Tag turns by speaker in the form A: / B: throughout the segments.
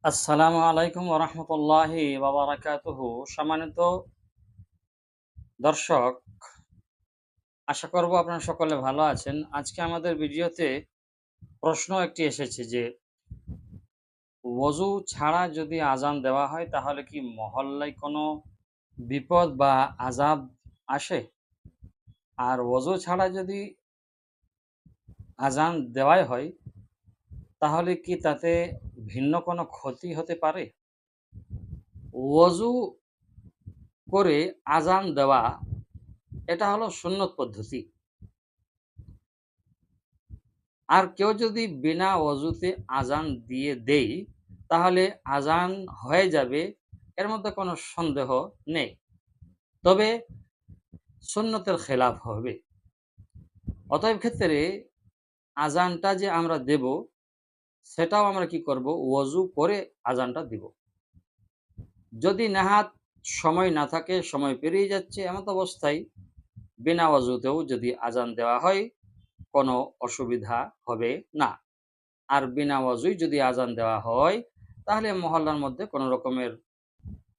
A: আসসালামু আলাইকুম ওরহমতুল্লাহি বাবারাকাতুহু। সম্মানিত দর্শক, আশা করব আপনারা সকলে ভালো আছেন। আজকে আমাদের ভিডিওতে প্রশ্ন একটি এসেছে যে ওযু ছাড়া যদি আজান দেওয়া হয় তাহলে কি মহল্লায় কোনো বিপদ বা আযাব আসে? আর ওযু ছাড়া যদি আজান দেওয়াই হয় তাহলে কি তাতে ভিন্ন কোনো ক্ষতি হতে পারে? ওযু করে আজান দেওয়া এটা হলো সুন্নত পদ্ধতি। আর কেউ যদি বিনা অজুতে আজান দিয়ে দেয় তাহলে আজান হয়ে যাবে, এর মধ্যে কোনো সন্দেহ নেই। তবে সুন্নতের খেলাফ হবে। অতএব ক্ষেত্রে আজানটা যে আমরা দেব সেটাও আমরা কি করব, ওযু করে আজানটা দিব। যদি নেহাত সময় না থাকে, সময় পেরিয়ে যাচ্ছে, এমত অবস্থায় বিনা অজুতেও যদি আজান দেওয়া হয় কোনো অসুবিধা হবে না। আর বিনা ওয়াজুই যদি আজান দেওয়া হয় তাহলে মহল্লার মধ্যে কোনো রকমের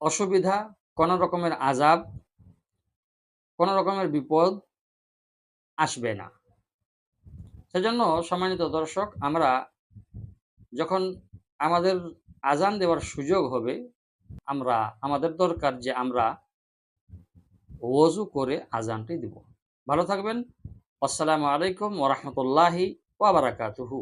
A: অসুবিধা, কোনো রকমের আযাব, কোনো রকমের বিপদ আসবে না। সেজন্য সম্মানিত দর্শক, আমরা যখন আমাদের আজান দেওয়ার সুযোগ হবে, আমাদের দরকার যে আমরা ওযু করে আজানটি দিব। ভালো থাকবেন। আসসালামু আলাইকুম ওয়া রাহমাতুল্লাহি ওয়া বারাকাতুহু।